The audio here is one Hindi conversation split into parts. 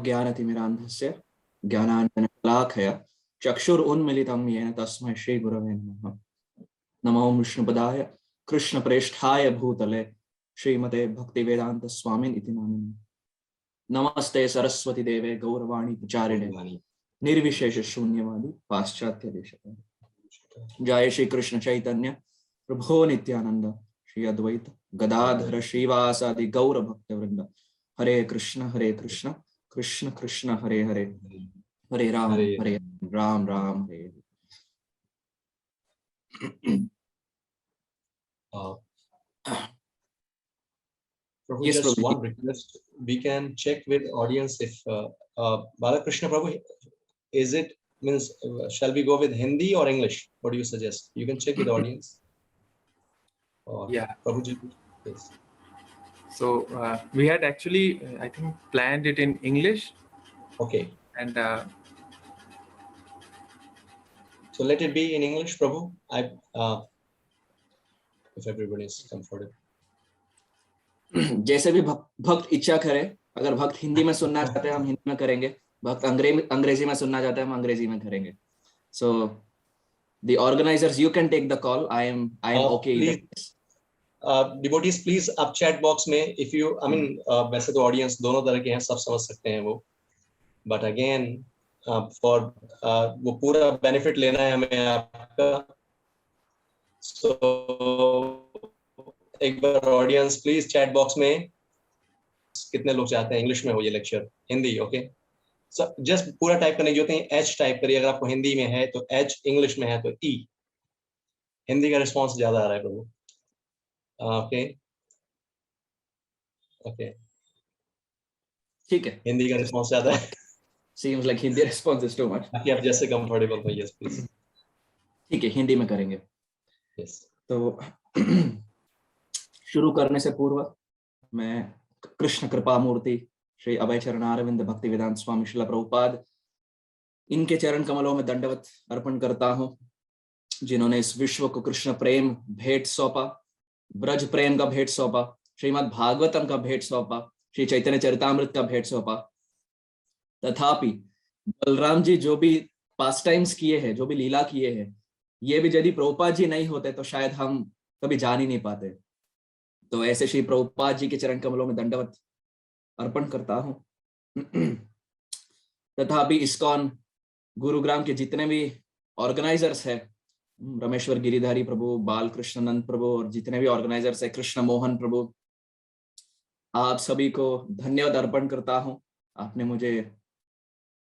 अज्ञानतिमिरान्धस्य ज्ञानाञ्जनशलाकया चक्षुरुन्मीलितं येन तस्मै श्रीगुरवे नमः। नमो विष्णुपदाय कृष्णप्रेष्ठाय भूतले श्रीमते भक्तिवेदांत स्वामिन् इति नामिने। नमस्ते सरस्वती देवे गौरवाणी प्रचारिणे निर्विशेष शून्यवादी पाश्चात्य देशतारिणे। जय श्री कृष्ण चैतन्य प्रभो नित्यानंद श्री अद्वैत गदाधर श्रीवासादि गौर भक्त वृंद। हरे कृष्ण कृष्ण कृष्ण हरे हरे, हरे Ram Ram Ram Hare Hare. Prabhu, Yes, just Prabhu. one request. We can check with audience if Balakrishna Prabhu, is it means shall we go with Hindi or English? What do you suggest? You can check with the audience. Yeah. Prabhuji, yes. So we had actually, I think, planned it in English. Okay. And so let it be in English, Prabhu. If everybody is comfortable. जैसे भी भक्त इच्छा करे, अगर भक्त हिंदी में सुनना चाहते हैं हम हिंदी में करेंगे, भक्त अंग्रेजी में सुनना चाहते हैं हम अंग्रेजी में करेंगे. So the organizers, you can take the call. I am okay. Please, devotees, please up chat box में if you, I mean वैसे तो audience दोनों तरह के हैं, सब समझ सकते हैं वो, but again for वो पूरा benefit लेना है हमें आपका, so एक बार ऑडियंस प्लीज चैट बॉक्स में कितने लोग चाहते हैं इंग्लिश में हो ये lecture, Hindi, okay. So just पूरा टाइप करने की जरूरत नहीं, एच टाइप करिए. अगर आपको हिंदी में है तो एच, इंग्लिश में है तो ई. हिंदी का रिस्पांस ज्यादा आ रहा है प्रभु. ओके ओके, ठीक है, हिंदी का रिस्पांस ज्यादा है. Seems like Hindi response is too much. बाकी आप जैसे कंफर्टेबल हो. Yes please. ठीक है, हिंदी में करेंगे. यस. तो शुरू करने से पूर्व मैं कृष्ण कृपा मूर्ति श्री अभय चरणारविंद भक्ति वेदांत स्वामी श्रील प्रभुपाद, इनके चरण कमलों में दंडवत अर्पण करता हूं, जिन्होंने इस विश्व को कृष्ण प्रेम भेंट सौंपा, ब्रज प्रेम का भेंट सौंपा, श्रीमद् भागवतम का भेंट सौंपा, श्री चैतन्य चरितामृत का भेंट सौंपा. तथापि बलराम जी जो भी पास टाइम्स किए हैं, जो भी लीला किए हैं, ये भी यदि प्रभुपाद जी नहीं होते तो शायद हम कभी जान ही नहीं पाते. तो ऐसे श्री प्रभुपाद जी के चरण कमलों में दंडवत अर्पण करता हूं. तथापि इस्कॉन गुरुग्राम के जितने भी ऑर्गेनाइजर्स हैं, रमेश्वर गिरिधारी प्रभु, बालकृष्ण नंद प्रभु और जितने भी ऑर्गेनाइजर्स हैं, कृष्ण मोहन प्रभु, आप सभी को धन्यवाद अर्पण करता हूं. आपने मुझे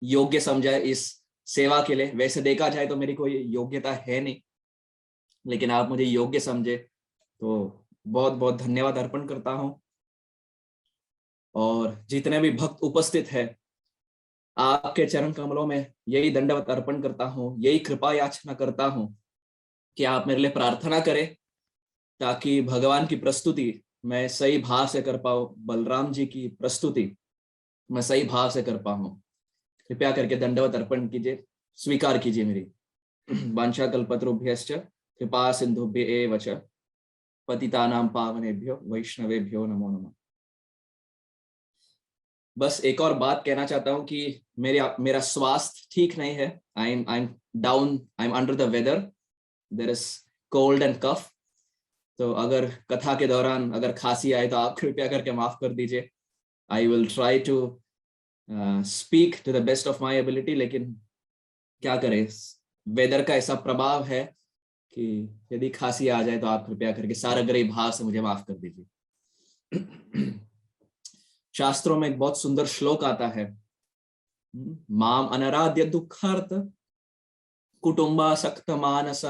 योग्य समझा इस सेवा के लिए. वैसे देखा जाए तो मेरी कोई योग्यता है नहीं, लेकिन आप मुझे योग्य समझे तो बहुत बहुत धन्यवाद अर्पण करता हूं. और जितने भी भक्त उपस्थित हैं, आपके चरण कमलों में यही दंडवत अर्पण करता हूं, यही कृपा याचना करता हूं कि आप मेरे लिए प्रार्थना करें ताकि भगवान की प्रस्तुति मैं सही भाव से कर पाऊं, बलराम जी की प्रस्तुति मैं सही भाव से कर पाऊं. कृपया करके दंडवत अर्पण कीजिए, स्वीकार कीजिए मेरी. वांछा कल्पतरुभ्यश्च कृपा सिंधुभ्य एव च पतितानां पावनेभ्यो वैष्णवेभ्यो नमो नमः. बस एक और बात कहना चाहता हूं कि मेरा स्वास्थ्य ठीक नहीं है. I am down, I am under the weather, there is cold and cough. तो अगर कथा के दौरान अगर खांसी आए तो आप कृपया करके माफ कर दीजिए. I will try to speak to the best of my ability, लेकिन क्या करें, वेदर का ऐसा प्रभाव है कि यदि खांसी आ जाए तो आप कृपया करके सारगरी भाव से मुझे माफ कर दीजिए. शास्त्रों में एक बहुत सुंदर श्लोक आता है, माम अनराध्य दुखार्थ कुटुंबासक्त मानस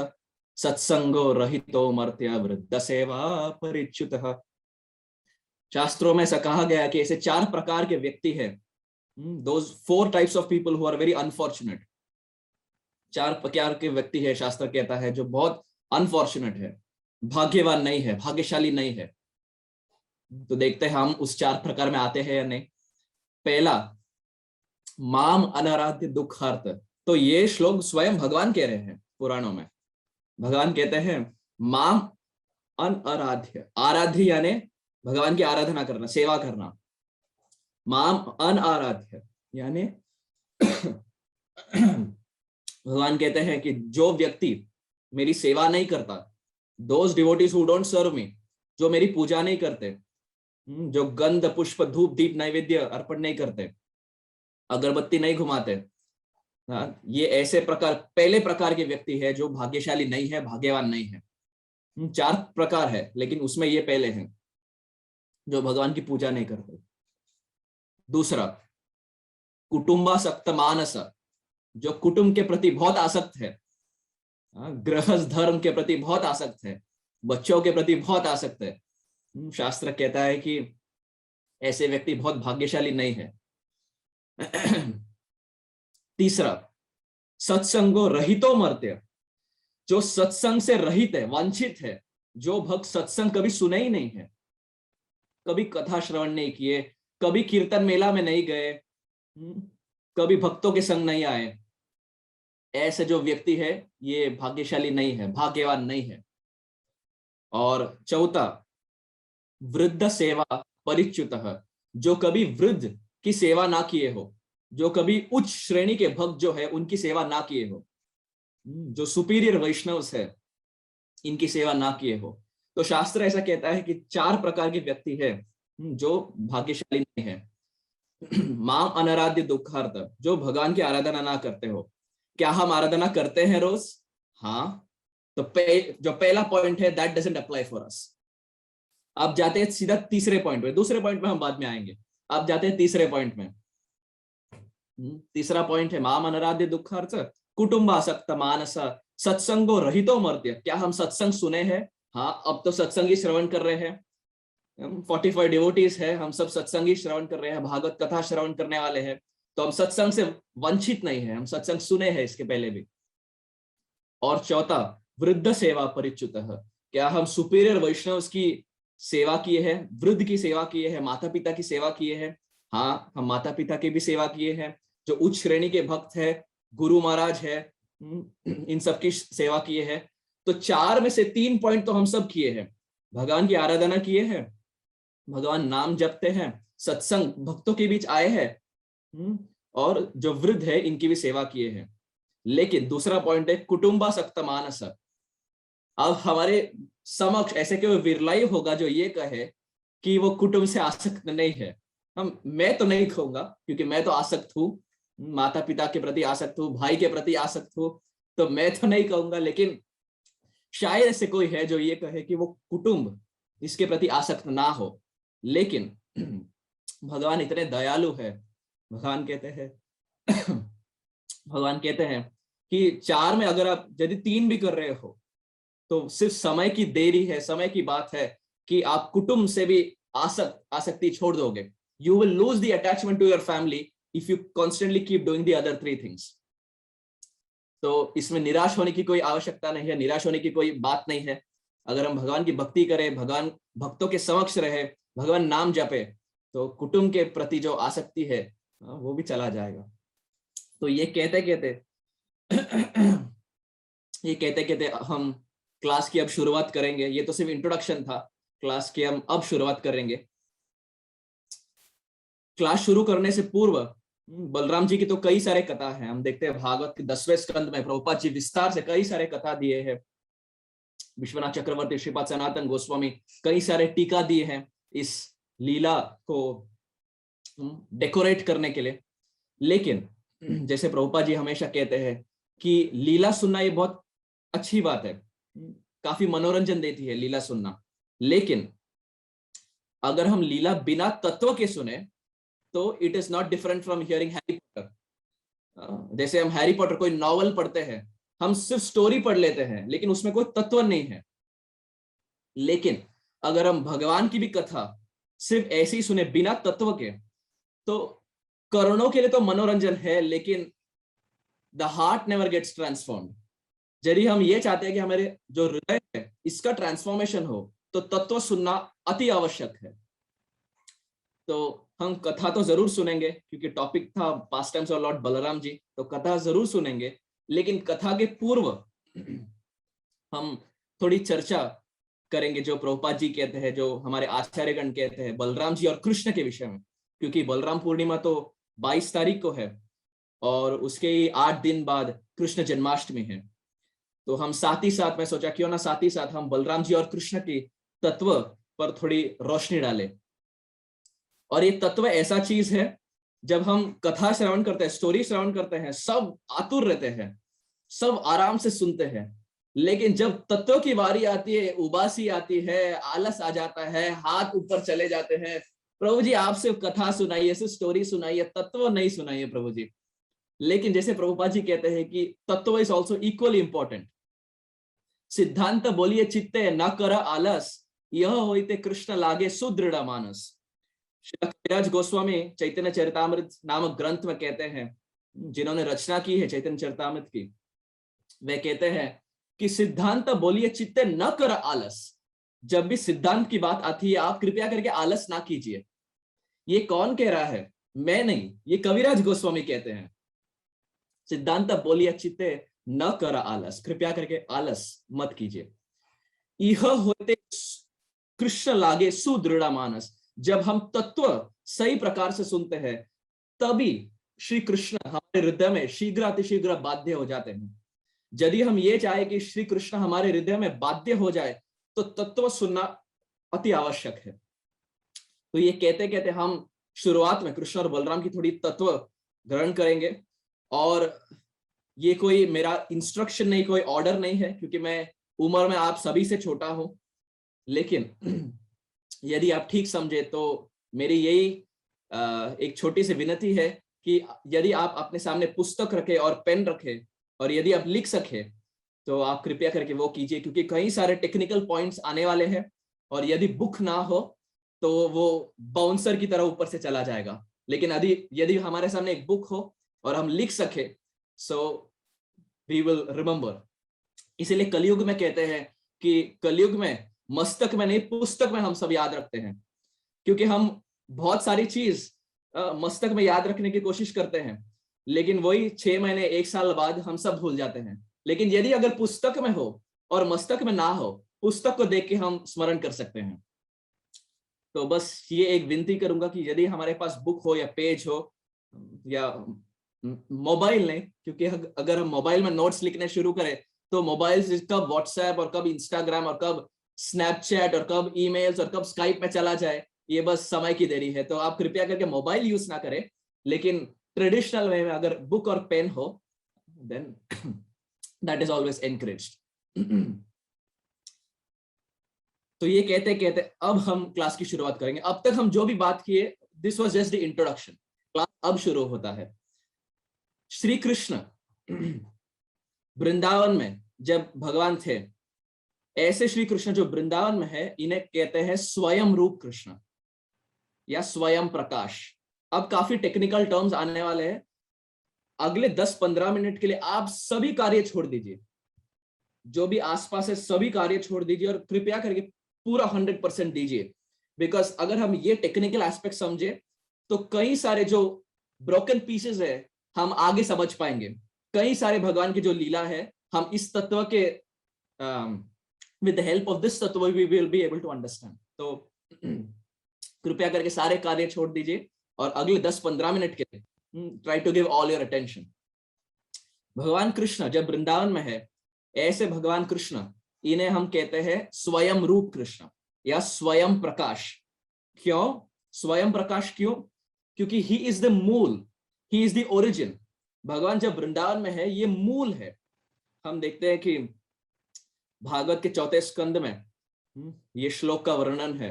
सत्संगो रहितो मर्त्य वृद्ध सेवा परिच्युतः. शास्त्रों में ऐसा कहा गया है कि ऐसे 4 प्रकार के व्यक्ति हैं, those 4 types of people who are very unfortunate. 4 प्रकार के व्यक्ति है, शास्त्र कहता है, जो बहुत अनफॉर्चुनेट है, भाग्यवान नहीं है, भाग्यशाली नहीं है. तो देखते हैं हम उस 4 प्रकार में आते हैं या नहीं. पहला, माम अनाराध्य दुखार्थ. तो ये श्लोक स्वयं भगवान कह रहे हैं पुराणों में. भगवान कहते हैं माम अनाराध्य, आराध्य यानी भगवान की आराधना करना, सेवा करना. माम अनाराध्य, यानी भगवान कहते हैं कि जो व्यक्ति मेरी सेवा नहीं करता, दोज डिवोटीज हु डोंट सर्व मी, जो मेरी पूजा नहीं करते, जो गंध पुष्प धूप दीप नैवेद्य अर्पण नहीं करते, अगरबत्ती नहीं घुमाते, ये ऐसे प्रकार पहले प्रकार के व्यक्ति है जो भाग्यशाली नहीं है, भाग्यवान नहीं है। 4 प्रकार है, लेकिन उसमें ये पहले हैं जो भगवान की पूजा नहीं करते। दूसरा, कुटुंबासक्त मानस, जो कुटुंब के प्रति बहुत आसक्त है, गृहस्थ धर्म के प्रति बहुत आसक्त है, बच्चों के प्रति बहुत आसक्त है। शास्त्र कहता है कि ऐसे व्यक्ति बहुत भाग्यशाली नहीं है। तीसरा, सत्संगो रहितो मर्त्य, जो सत्संग से रहित है, वंचित है, जो भक्त सत्संग कभी सुने ही नहीं है, कभी कथा श्रवण नहीं किए, कभी कीर्तन मेला में नहीं गए, कभी भक्तों के संग नहीं आए, ऐसे जो व्यक्ति है ये भाग्यशाली नहीं है, भाग्यवान नहीं है। और चौथा, वृद्ध सेवा परिच्युतः, जो कभी वृद्ध की सेवा ना किए हो, जो कभी उच्च श्रेणी के भक्त जो है उनकी सेवा ना किए हो, जो सुपीरियर वैष्णव्स है इनकी सेवा ना किए हो। तो शास्त्र ऐसा कहता है कि 4 प्रकार के व्यक्ति है जो भाग्यशाली नहीं है। माम अनाराध्य दुखार्थ, जो भगवान की आराधना ना करते हो। क्या हम आराधना करते हैं रोज? हाँ। तो जो पहला पॉइंट है, that doesn't apply for us. आप जाते हैं सीधा तीसरे पॉइंट पे, दूसरे पॉइंट में हम बाद में आएंगे। आप जाते हैं तीसरे पॉइंट में। तीसरा पॉइंट है माम अनाराध्य दुखार्थ कुटुंबासक्त मानस सत्संगो रहितो मर्त्य। क्या हम सत्संग सुने हैं? हाँ, अब तो सत्संग ही श्रवण कर रहे हैं। 45 डिवोटीज है, हम सब सत्संग ही श्रवण कर रहे हैं, भागवत कथा श्रवण करने वाले हैं, तो हम सत्संग से वंचित नहीं है, हम सत्संग सुने हैं इसके पहले भी। और चौथा, वृद्ध सेवा परिच्युतः, क्या हम सुपीरियर वैष्णव्स की सेवा किए हैं, वृद्ध की सेवा किए हैं, माता पिता की सेवा किए हैं? हाँ, हम माता पिता की भी सेवा किए हैं, जो उच्च श्रेणी के भक्त है, गुरु महाराज है, इन सब की सेवा किए हैं। तो 4 में से 3 पॉइंट तो हम सब किए हैं। भगवान की आराधना किए हैं, भगवान नाम जपते हैं, सत्संग भक्तों के बीच आए हैं, और जो वृद्ध है इनकी भी सेवा किए हैं। लेकिन दूसरा पॉइंट है कुटुंबासक्त मानस। अब हमारे समक्ष ऐसे कोई विरलाई होगा जो ये कहे कि वो कुटुंब से आसक्त नहीं है। मैं तो नहीं कहूंगा, क्योंकि मैं तो आसक्त हूँ, माता पिता के प्रति आसक्त हूँ, भाई के प्रति आसक्त हूँ, तो मैं तो नहीं कहूंगा। लेकिन शायद ऐसे कोई है जो ये कहे कि वो कुटुंब इसके प्रति आसक्त ना हो। लेकिन भगवान इतने दयालु है, भगवान कहते हैं कि 4 में अगर आप यदि 3 भी कर रहे हो तो सिर्फ समय की देरी है, समय की बात है कि आप कुटुंब से भी आसक्ति छोड़ दोगे। You will lose the attachment to your family if you constantly keep doing the other 3 things. तो इसमें निराश होने की कोई आवश्यकता नहीं है, निराश होने की कोई बात नहीं है। अगर हम भगवान की भक्ति करें, भगवान भक्तों के समक्ष रहे, भगवान नाम जपे, तो कुटुंब के प्रति जो आसक्ति है वो भी चला जाएगा। तो ये कहते हम क्लास की अब शुरुआत करेंगे। ये तो सिर्फ इंट्रोडक्शन था, क्लास की हम अब शुरुआत करेंगे। क्लास शुरू करने से पूर्व बलराम जी की तो कई सारे कथा हैं। हम देखते हैं भागवत के 10वें स्कंद में प्रभुपाद जी विस्तार से कई सारे कथा दिए हैं। विश्वनाथ चक्रवर्ती, श्रीपाद सनातन गोस्वामी कई सारे टीका दिए हैं इस लीला को डेकोरेट करने के लिए। लेकिन जैसे प्रभुपाद जी हमेशा कहते हैं कि लीला सुनना ये बहुत अच्छी बात है, काफी मनोरंजन देती है लीला सुनना। लेकिन अगर हम लीला बिना तत्व के सुने तो it is not different from hearing Harry Potter. जैसे हम हैरी पॉटर कोई नॉवल पढ़ते हैं, हम सिर्फ स्टोरी पढ़ लेते हैं, लेकिन उसमें कोई तत्व नहीं है। लेकिन अगर हम भगवान की भी कथा सिर्फ ऐसे ही सुने बिना तत्व के, तो करोड़ों के लिए तो मनोरंजन है, लेकिन the heart never gets transformed. यदि हम ये चाहते हैं कि हमारे जो हृदय है इसका ट्रांसफॉर्मेशन हो, तो तत्व सुनना अति आवश्यक है। तो हम कथा तो जरूर सुनेंगे, क्योंकि टॉपिक था pastimes of lord Balram ji, तो कथा जरूर सुनेंगे। लेकिन कथा के पूर्व हम थोड़ी चर्चा करेंगे जो प्रभुपाद जी कहते हैं, जो हमारे आचार्यगण कहते हैं बलराम जी और कृष्ण के विषय में। क्योंकि बलराम पूर्णिमा तो 22 तारीख को है और उसके 8 दिन बाद कृष्ण जन्माष्टमी है। तो हम साथ ही साथ, मैं सोचा क्यों ना साथ ही साथ हम बलराम जी और कृष्ण के तत्व पर थोड़ी रोशनी डालें। और ये तत्व ऐसा चीज है, जब हम कथा श्रवण करते हैं, स्टोरी श्रवण करते हैं, सब आतुर रहते हैं, सब आराम से सुनते हैं, लेकिन जब तत्व की बारी आती है, उबासी आती है, आलस आ जाता है, हाथ ऊपर चले जाते हैं, प्रभु जी आप सिर्फ कथा सुनाइए, सिर्फ स्टोरी सुनाइए, तत्व नहीं सुनाइए प्रभु जी। लेकिन जैसे प्रभुपाद जी कहते हैं कि तत्व इज ऑल्सो इक्वली इंपॉर्टेंट। सिद्धांत बोलिए चित्ते न कर आलस, यह होइते कृष्ण लागे सुदृढ़ मानस। श्री कविराज गोस्वामी चैतन्य चरितामृत नामक ग्रंथ में कहते हैं, जिन्होंने रचना की है चैतन्य चरितामृत की, वे कहते हैं कि सिद्धांत बोलिए चित्ते न कर आलस। जब भी सिद्धांत की बात आती है, आप कृपया करके आलस ना कीजिए। ये कौन कह रहा है? मैं नहीं, ये कविराज गोस्वामी कहते हैं। सिद्धांत बोलिए चित्ते न कर आलस, कृपया करके आलस मत कीजिए। यह होते कृष्ण लागे सुदृढ़ मानस। जब हम तत्व सही प्रकार से सुनते हैं, तभी श्री कृष्ण हमारे हृदय में शीघ्र अतिशीघ्र बाध्य हो जाते हैं। यदि हम ये चाहे कि श्री कृष्ण हमारे हृदय में बाध्य हो जाए, तो तत्व सुनना अति आवश्यक है। तो ये कहते कहते हम शुरुआत में कृष्ण और बलराम की थोड़ी तत्व ग्रहण करेंगे। और ये कोई मेरा इंस्ट्रक्शन नहीं, कोई ऑर्डर नहीं है, क्योंकि मैं उम्र में आप सभी से छोटा हूं। लेकिन यदि आप ठीक समझे तो मेरी यही एक छोटी सी विनती है कि यदि आप अपने सामने पुस्तक रखे और पेन रखे, और यदि आप लिख सके तो आप कृपया करके वो कीजिए, क्योंकि कई सारे टेक्निकल पॉइंट्स आने वाले हैं। और यदि बुक ना हो तो वो बाउंसर की तरह ऊपर से चला जाएगा। लेकिन यदि हमारे सामने एक बुक हो और हम लिख सके, सो वी विल रिमेंबर। इसीलिए कलयुग में कहते हैं कि कलयुग में मस्तक में नहीं, पुस्तक में हम सब याद रखते हैं। क्योंकि हम बहुत सारी चीज मस्तक में याद रखने की कोशिश करते हैं, लेकिन वही 6 महीने 1 साल बाद हम सब भूल जाते हैं। लेकिन यदि अगर पुस्तक में हो और मस्तक में ना हो, पुस्तक को देख के हम स्मरण कर सकते हैं। तो बस ये एक विनती करूंगा कि यदि हमारे पास बुक हो या पेज हो या मोबाइल नहीं, क्योंकि अगर हम मोबाइल में नोट्स लिखने शुरू करें तो मोबाइल से कब व्हाट्सएप और कब इंस्टाग्राम और कब स्नैपचैट और कब ईमेल्स और कब स्काइप में चला जाए, ये बस समय की देरी है। तो आप कृपया करके मोबाइल यूज ना करें, लेकिन ट्रेडिशनल वे में अगर बुक और पेन हो, then that is always encouraged. तो ये कहते कहते अब हम क्लास की शुरुआत करेंगे। अब तक हम जो भी बात किए, this was just the introduction. Class अब शुरू होता है। श्री कृष्ण वृंदावन में जब भगवान थे, ऐसे श्री कृष्ण जो वृंदावन में है, इन्हें कहते हैं स्वयं रूप कृष्ण या स्वयं प्रकाश। अब काफी टेक्निकल टर्म्स आने वाले हैं। अगले 10-15 मिनट के लिए आप सभी कार्य छोड़ दीजिए, जो भी आसपास है सभी कार्य छोड़ दीजिए और कृपया करके पूरा 100% दीजिए। बिकॉज अगर हम ये टेक्निकल एस्पेक्ट समझे तो कई सारे जो ब्रोकन पीसेस है हम आगे समझ पाएंगे। कई सारे भगवान की जो लीला है, हम इस तत्व के with the help of this तत्व we will be able to understand। तो कृपया करके सारे कार्य छोड़ दीजिए और अगले 10-15 मिनट के लिए try to give all your attention। भगवान कृष्ण जब वृंदावन में है, ऐसे भगवान कृष्ण, इन्हें हम कहते हैं स्वयं रूप कृष्ण या स्वयं प्रकाश। क्यों स्वयं प्रकाश? क्यों? क्योंकि ही इज द मूल, ही इज द ओरिजिन। भगवान जब वृंदावन में है, ये मूल है। हम देखते हैं कि भागवत के 4 स्कंद में ये श्लोक का वर्णन है,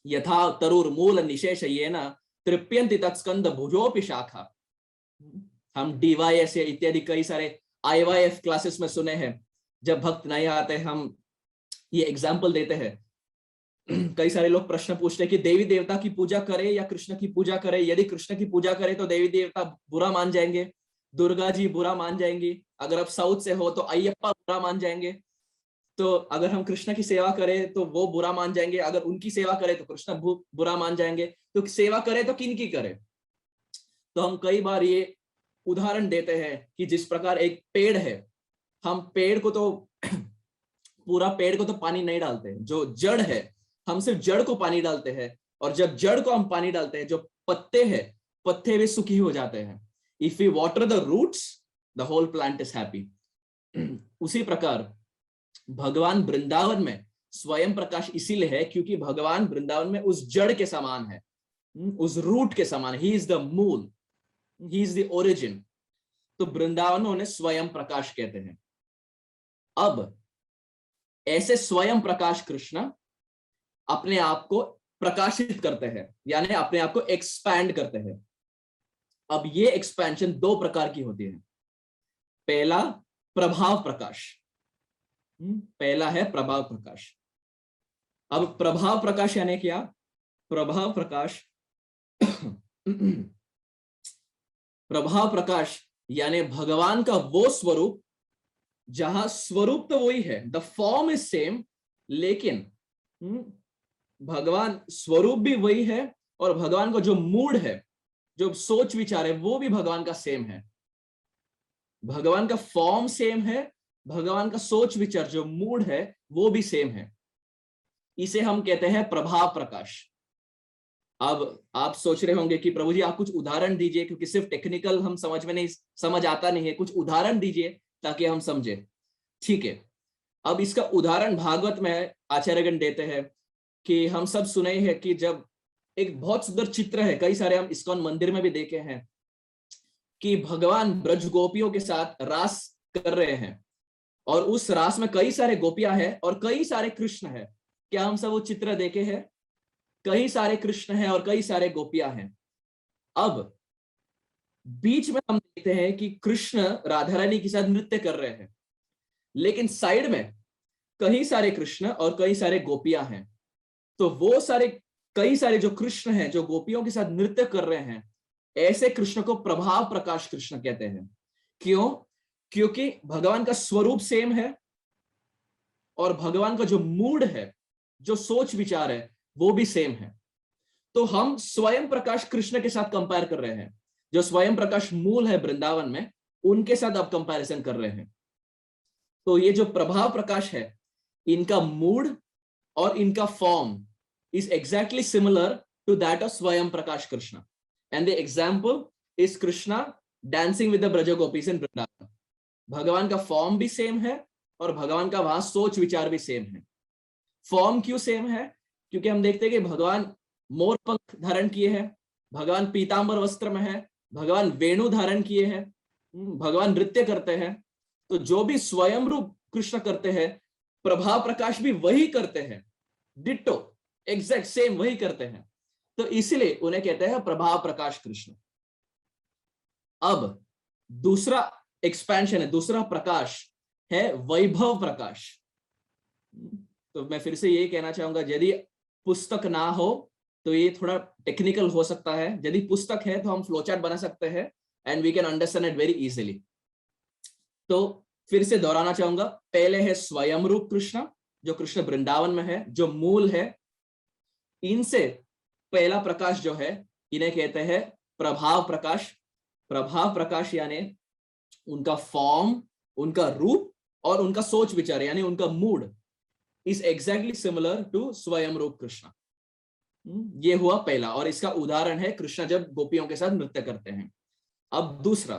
यथा तरुर मूल निशेष ये न तृप्यंति तत्स्कंद भुजोपि शाखा। हम डीवाईएस इत्यादि कई सारे आईवाईएफ क्लासेस में सुने हैं। जब भक्त नहीं आते, हम ये एग्जाम्पल देते हैं। कई सारे लोग प्रश्न पूछते हैं कि देवी देवता की पूजा करे या कृष्ण की पूजा करे। यदि कृष्ण की पूजा करे तो देवी देवता बुरा मान जाएंगे, दुर्गा जी बुरा मान जाएंगी। अगर आप साउथ से हो तो अयप्पा बुरा मान जाएंगे। तो अगर हम कृष्ण की सेवा करें तो वो बुरा मान जाएंगे, अगर उनकी सेवा करें तो कृष्ण बुरा मान जाएंगे। तो सेवा करें तो किन की करें? तो हम कई बार ये उदाहरण देते हैं कि जिस प्रकार एक पेड़ है, हम पेड़ को तो पूरा पेड़ को तो पानी नहीं डालते, जो जड़ है हम सिर्फ जड़ को पानी डालते हैं। और जब जड़ को हम पानी डालते हैं, जो पत्ते हैं पत्ते भी सुखी हो जाते हैं। If we water the roots the whole plant is happy. उसी प्रकार भगवान वृंदावन में स्वयं प्रकाश इसीलिए है क्योंकि भगवान वृंदावन में उस जड़ के समान है, उस रूट के समान। ही इज द मूल, ही इज द ओरिजिन। तो वृंदावन उन्हें स्वयं प्रकाश कहते हैं। अब ऐसे स्वयं प्रकाश कृष्ण अपने आप को प्रकाशित करते हैं, यानी अपने आप को एक्सपैंड करते हैं। अब ये एक्सपेंशन दो प्रकार की होती है। पहला प्रभाव प्रकाश, पहला है प्रभाव प्रकाश। अब प्रभाव प्रकाश यानी क्या? प्रभाव प्रकाश प्रभाव प्रकाश यानी भगवान का वो स्वरूप जहां स्वरूप तो वही है, द फॉर्म इज सेम, लेकिन भगवान स्वरूप भी वही है और भगवान का जो मूड है, जो सोच विचार है, वो भी भगवान का सेम है। भगवान का फॉर्म सेम है, भगवान का सोच विचार जो मूड है वो भी सेम है। इसे हम कहते हैं प्रभाव प्रकाश। अब आप सोच रहे होंगे कि प्रभु जी आप कुछ उदाहरण दीजिए, क्योंकि सिर्फ टेक्निकल हम समझ आता नहीं है, कुछ उदाहरण दीजिए ताकि हम समझे। ठीक है, अब इसका उदाहरण भागवत में आचार्यगण देते हैं कि हम सब सुने हैं कि जब एक बहुत सुंदर चित्र है, कई सारे हम इस्कॉन मंदिर में भी देखे हैं कि भगवान ब्रज गोपियों के साथ रास कर रहे हैं और उस रास में कई सारे गोपियां हैं और कई सारे कृष्ण हैं। क्या हम सब वो चित्र देखे हैं? कई सारे कृष्ण हैं और कई सारे गोपियां हैं। अब बीच में हम देखते हैं कि कृष्ण राधा रानी के साथ नृत्य कर रहे हैं, लेकिन साइड में कई सारे कृष्ण और कई सारे गोपियां हैं। तो वो कई सारे जो कृष्ण हैं जो गोपियों के साथ नृत्य कर रहे हैं, ऐसे कृष्ण को प्रभाव प्रकाश कृष्ण कहते हैं। क्यों? क्योंकि भगवान का स्वरूप सेम है और भगवान का जो मूड है, जो सोच विचार है, वो भी सेम है। तो हम स्वयं प्रकाश कृष्ण के साथ कंपेयर कर रहे हैं। जो स्वयं प्रकाश मूल है वृंदावन में, उनके साथ आप कंपैरिजन कर रहे हैं। तो ये जो प्रभाव प्रकाश है, इनका मूड और इनका form is exactly similar to that of Swayam Prakash Krishna. And the example is Krishna dancing with the Braja Gopis in Vrindavan. भगवान का फॉर्म भी सेम है और भगवान का वहां सोच विचार भी सेम है। फॉर्म क्यों सेम है? क्योंकि हम देखते हैं कि भगवान मोर पंख धारण किए हैं, भगवान पीतांबर वस्त्र में है, भगवान वेणु धारण किए हैं, भगवान नृत्य करते हैं। तो जो भी स्वयं रूप कृष्ण करते हैं, प्रभाव प्रकाश भी वही करते हैं, डिट्टो एग्जैक्ट सेम वही करते हैं। तो इसलिए उन्हें कहते हैं प्रभाव प्रकाश कृष्ण। अब दूसरा एक्सपेंशन है, दूसरा प्रकाश है वैभव प्रकाश। तो मैं फिर से यही कहना चाहूंगा, यदि पुस्तक ना हो तो ये थोड़ा टेक्निकल हो सकता है, यदि पुस्तक है तो हम फ्लोचार्ट बना सकते हैं and we can understand it very easily. तो फिर से दोहराना चाहूंगा, पहले है स्वयं रूप कृष्ण जो कृष्ण वृंदावन में है, जो मूल है। इनसे पहला प्रकाश जो है, इन्हें कहते हैं प्रभाव प्रकाश। प्रभाव प्रकाश यानी उनका फॉर्म, उनका रूप और उनका सोच विचार यानी उनका mood is exactly similar to स्वयं रूप कृष्ण। ये हुआ पहला, और इसका उदाहरण है कृष्ण जब गोपियों के साथ नृत्य करते हैं। अब दूसरा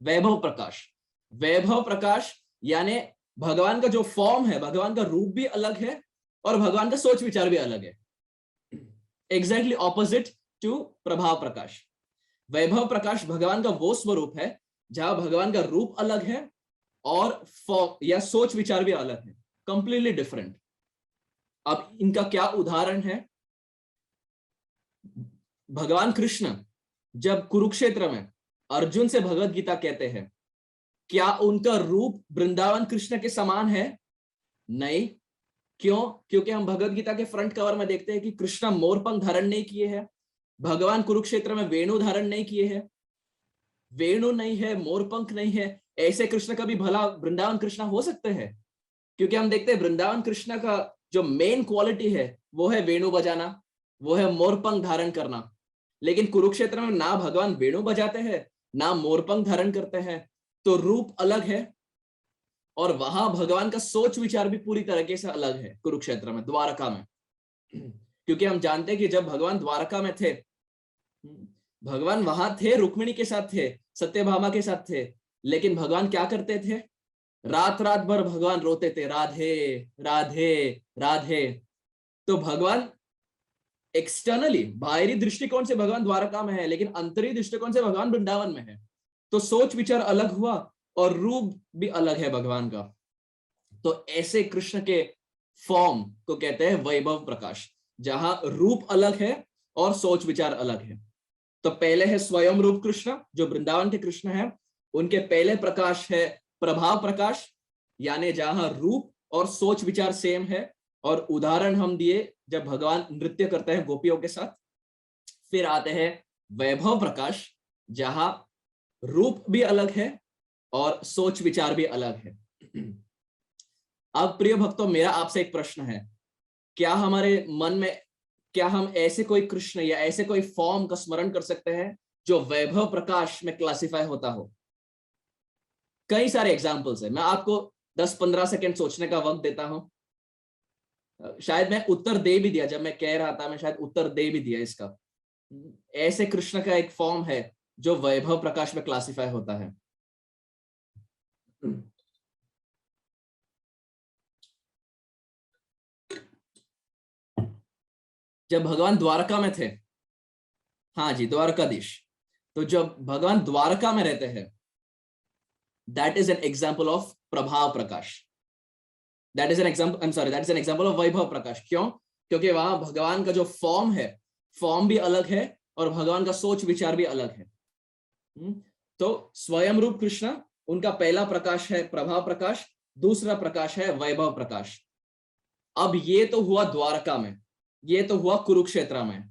वैभव प्रकाश। वैभव प्रकाश यानी भगवान का जो फॉर्म है, भगवान का रूप भी अलग है और भगवान का सोच विचार भी अलग है, एग्जैक्टली ऑपोजिट टू प्रभाव प्रकाश। वैभव प्रकाश भगवान का वो स्वरूप है जहां भगवान का रूप अलग है और फॉर्म या सोच विचार भी अलग है, कंप्लीटली डिफरेंट। अब इनका क्या उदाहरण है? भगवान कृष्ण जब कुरुक्षेत्र में अर्जुन से भगवत गीता कहते हैं, क्या उनका रूप वृंदावन कृष्ण के समान है? नहीं। क्यों? क्योंकि हम भगवत गीता के फ्रंट कवर में देखते हैं कि कृष्ण मोरपंख धारण नहीं किए हैं, भगवान कुरुक्षेत्र में वेणु धारण नहीं किए हैं। वेणु नहीं है, मोरपंख नहीं है, ऐसे कृष्ण कभी भला वृंदावन कृष्ण हो सकते हैं? क्योंकि हम देखते हैं वृंदावन कृष्ण का जो मेन क्वालिटी है वो है वेणु बजाना, वो है मोरपंख धारण करना। लेकिन कुरुक्षेत्र में ना भगवान वेणु बजाते हैं ना मोरपंख धारण करते हैं, तो रूप अलग है और वहां भगवान का सोच विचार भी पूरी तरीके से अलग है कुरुक्षेत्र में, द्वारका में। क्योंकि हम जानते हैं कि जब भगवान द्वारका में थे भगवान वहां थे, रुक्मिणी के साथ थे, सत्यभामा के साथ थे, लेकिन भगवान क्या करते थे? रात रात भर भगवान रोते थे, राधे राधे राधे। तो भगवान एक्सटर्नली, बाहरी दृष्टिकोण से भगवान द्वारका में है, लेकिन अंतरी दृष्टिकोण से भगवान वृंदावन में है। तो सोच विचार अलग हुआ और रूप भी अलग है भगवान का। तो ऐसे कृष्ण के फॉर्म को कहते हैं वैभव प्रकाश, जहां रूप अलग है और सोच विचार अलग है। तो पहले है स्वयं रूप कृष्ण, जो वृंदावन के कृष्ण है। उनके पहले प्रकाश है प्रभाव प्रकाश, यानी जहां रूप और सोच विचार सेम है। और उदाहरण हम दिए जब भगवान नृत्य करते हैं गोपियों के साथ। फिर आते हैं वैभव प्रकाश, जहां रूप भी अलग है और सोच विचार भी अलग है। अब प्रिय भक्तों, मेरा आपसे एक प्रश्न है, क्या हमारे मन में, क्या हम ऐसे कोई कृष्ण या ऐसे कोई फॉर्म का स्मरण कर सकते हैं जो वैभव प्रकाश में क्लासिफाई होता हो? कई सारे एग्जाम्पल्स है, मैं आपको 10-15 सेकेंड सोचने का वक्त देता हूं। शायद मैं उत्तर दे भी दिया, जब मैं कह रहा था मैं शायद उत्तर दे भी दिया इसका। ऐसे कृष्ण का एक फॉर्म है जो वैभव प्रकाश में क्लासिफाई होता है। जब भगवान द्वारका में थे, हाँ जी, द्वारकाधीश, तो जब भगवान द्वारका में रहते हैं, that is an example of प्रभाव प्रकाश। That is an example, I am sorry, that is an example of वैभव प्रकाश। क्यों? क्योंकि वहां भगवान का जो फॉर्म है, फॉर्म भी अलग है और भगवान का सोच विचार भी अलग है। तो स्वयं रूप कृष्ण, उनका पहला प्रकाश है प्रभाव प्रकाश, दूसरा प्रकाश है वैभव प्रकाश। अब ये तो हुआ द्वारका में, ये तो हुआ कुरुक्षेत्र में।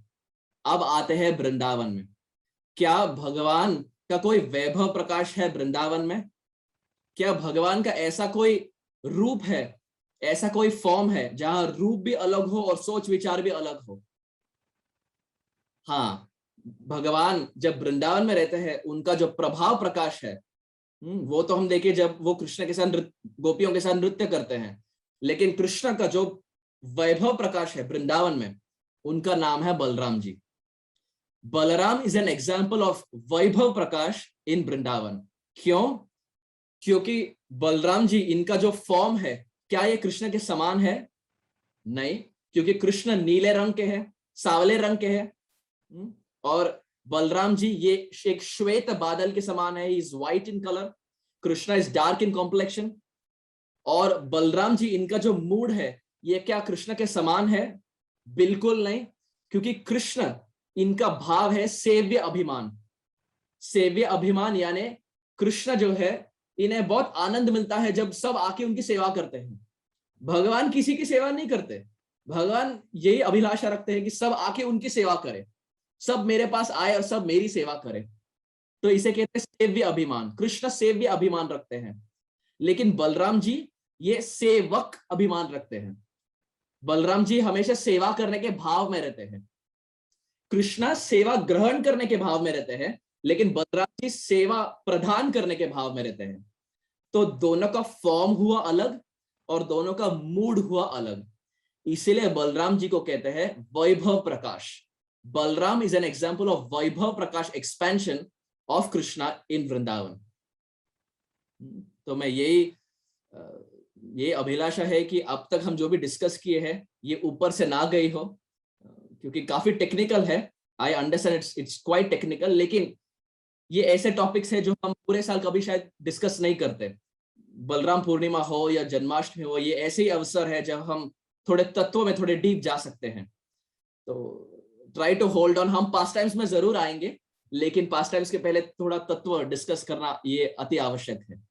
अब आते हैं वृंदावन में। क्या भगवान का कोई वैभव प्रकाश है वृंदावन में? क्या भगवान का ऐसा कोई रूप है, ऐसा कोई फॉर्म है जहां रूप भी अलग हो और सोच विचार भी अलग हो? हाँ, भगवान जब वृंदावन में रहते हैं, उनका जो प्रभाव प्रकाश है, वो तो हम देखिए जब वो कृष्ण के साथ गोपियों के साथ नृत्य करते हैं। लेकिन कृष्ण का जो वैभव प्रकाश है वृंदावन में, उनका नाम है Balram ji. Balram is an example of वैभव प्रकाश इन वृंदावन। क्यों? क्योंकि बलराम जी, इनका जो फॉर्म है, क्या ये कृष्ण के समान है? नहीं, क्योंकि कृष्ण नीले रंग के हैं, सांवले रंग के हैं, और बलराम जी ये एक श्वेत बादल के समान है, is white in colour. Krishna is dark in complexion. और बलराम जी, इनका जो मूड है, ये क्या कृष्ण के समान है? बिल्कुल नहीं, क्योंकि कृष्ण, इनका भाव है सेव्य अभिमान। सेव्य अभिमान यानी कृष्ण जो है, इन्हें बहुत आनंद मिलता है जब सब आके उनकी सेवा करते हैं। भगवान किसी की सेवा नहीं करते, भगवान यही अभिलाषा रखते हैं कि सब आके उनकी सेवा करें, सब मेरे पास आए और सब मेरी सेवा करें। तो इसे कहते हैं सेव्य अभिमान। कृष्ण सेव्य अभिमान रखते हैं, लेकिन बलराम जी ये सेवक अभिमान रखते हैं। बलराम जी हमेशा सेवा करने के भाव में रहते हैं। कृष्णा सेवा ग्रहण करने के भाव में रहते हैं, लेकिन बलराम जी सेवा प्रदान करने के भाव में रहते हैं। तो दोनों का फॉर्म हुआ अलग और दोनों का मूड हुआ अलग। इसीलिए बलराम जी को कहते हैं वैभव प्रकाश। Balram is an example of वैभव प्रकाश expansion of Krishna in Vrindavan. तो मैं ये अभिलाषा है कि अब तक हम जो भी डिस्कस किए हैं, ये ऊपर से ना गई हो, क्योंकि काफी टेक्निकल है। I understand it's quite technical, लेकिन ये ऐसे टॉपिक्स है जो हम पूरे साल कभी शायद डिस्कस नहीं करते। बलराम पूर्णिमा हो या जन्माष्टमी हो, ये ऐसे ही अवसर है जब हम थोड़े तत्वों में थोड़े डीप जा सकते हैं। तो ट्राई टू होल्ड ऑन। हम पास टाइम्स में जरूर आएंगे, लेकिन पास टाइम्स के पहले थोड़ा तत्व डिस्कस करना ये अति आवश्यक है।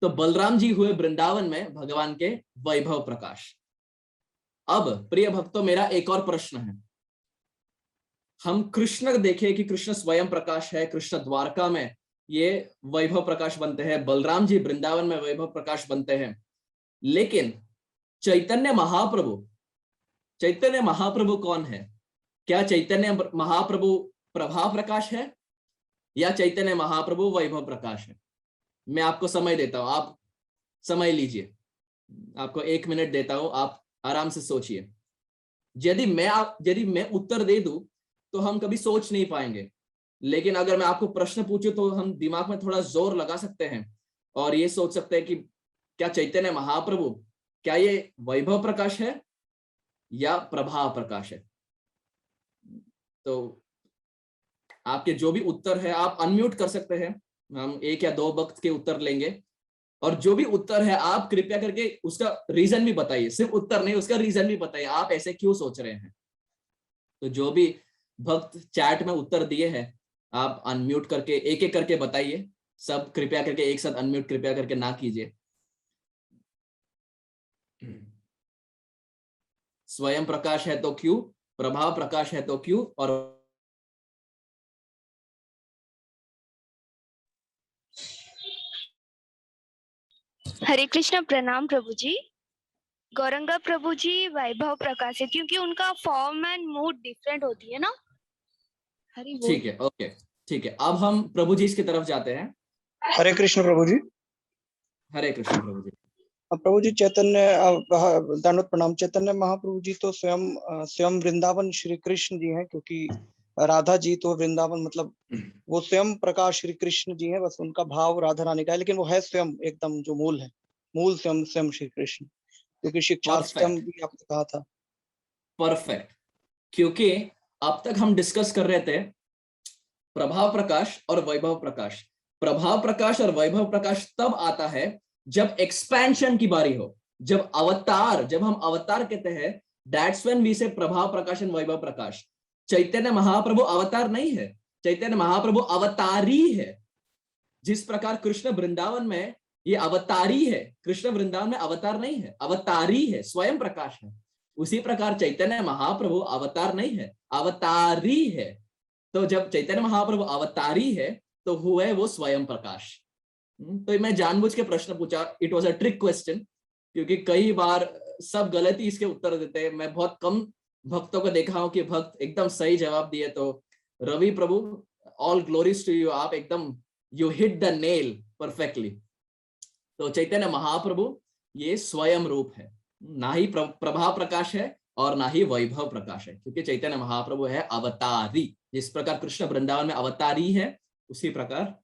तो बलराम जी हुए वृंदावन में भगवान के वैभव प्रकाश। अब प्रिय भक्तों, मेरा एक और प्रश्न है। हम कृष्ण देखें कि कृष्ण स्वयं प्रकाश है, कृष्ण द्वारका में ये वैभव प्रकाश बनते हैं, बलराम जी वृंदावन में वैभव प्रकाश बनते हैं, लेकिन चैतन्य महाप्रभु कौन है? क्या चैतन्य महाप्रभु प्रभाव प्रकाश है या चैतन्य महाप्रभु वैभव प्रकाश है? मैं आपको समय देता हूं, आप समय लीजिए, आपको 1 मिनट देता हूं, आप आराम से सोचिए। यदि मैं उत्तर दे दूं तो हम कभी सोच नहीं पाएंगे, लेकिन अगर मैं आपको प्रश्न पूछूं तो हम दिमाग में थोड़ा जोर लगा सकते हैं और ये सोच सकते हैं कि क्या चैतन्य महाप्रभु, क्या ये वैभव प्रकाश है या प्रभाव प्रकाश है। तो आपके जो भी उत्तर है आप अनम्यूट कर सकते हैं, हम 1 या 2 वक्त के उत्तर लेंगे, और जो भी उत्तर है आप कृपया करके उसका रीजन भी बताइए, सिर्फ उत्तर नहीं, उसका रीजन भी बताइए, आप ऐसे क्यों सोच रहे हैं। तो जो भी भक्त चैट में उत्तर दिए हैं आप अनम्यूट करके एक एक करके बताइए, सब कृपया करके एक साथ अनम्यूट कृपया करके ना कीजिए। स्वयं प्रकाश है तो क्यों, प्रभाव प्रकाश है तो क्यों, और हरे कृष्ण, प्रणाम प्रभु जी। गौरंगा प्रभु जी वैभव प्रकाश है क्योंकि उनका फॉर्म एंड मूड डिफरेंट होती है ना। हरि बोल। ठीक है, ओके, ठीक है, अब हम प्रभु जी की तरफ जाते हैं। हरे कृष्ण प्रभु जी। हरे कृष्ण प्रभु जी। प्रभु जी चैतन्य दंडवत प्रणाम। चैतन्य महाप्रभु जी तो स्वयं वृंदावन श्री कृष्ण जी हैं, क्योंकि राधा जी तो वृंदावन मतलब वो स्वयं प्रकाश श्री कृष्ण जी हैं, बस उनका भाव राधा रानी का है, लेकिन वो है स्वयं एकदम जो मूल है, मूल स्वयं स्वयं श्री कृष्ण, क्योंकि शिक्षार्थम भी आपने कहा था। परफेक्ट, क्योंकि अब तक हम डिस्कस कर रहे थे प्रभाव प्रकाश और वैभव प्रकाश। प्रभाव प्रकाश और वैभव प्रकाश तब आता है जब एक्सपेंशन की बारी हो, जब अवतार, जब हम अवतार कहते हैं, दैट्स व्हेन वी से प्रभाव प्रकाश एंड वैभव प्रकाश। चैतन्य महाप्रभु अवतार नहीं है, चैतन्य महाप्रभु अवतारी है। जिस प्रकार कृष्ण वृंदावन में ये अवतारी है, कृष्ण वृंदावन में अवतार नहीं है, अवतारी है, स्वयं प्रकाश है, उसी प्रकार चैतन्य महाप्रभु अवतार नहीं है, अवतारी है। तो जब चैतन्य महाप्रभु अवतारी है तो हुए वो स्वयं प्रकाश। तो मैं जानबूझ के प्रश्न पूछा, it was a trick question, क्योंकि कई बार सब गलत ही इसके उत्तर देते हैं। मैं बहुत कम भक्तों को देखा हूं कि भक्त एकदम सही जवाब दिए। तो रवि प्रभु, ऑल ग्लोरीज टू यू, आप एकदम you hit the nail perfectly. तो चैतन्य महाप्रभु ये स्वयं रूप है, ना ही प्रभाव प्रकाश है और ना ही वैभव प्रकाश है, क्योंकि चैतन्य महाप्रभु है अवतारी। जिस प्रकार कृष्ण वृंदावन में अवतारी है, उसी प्रकार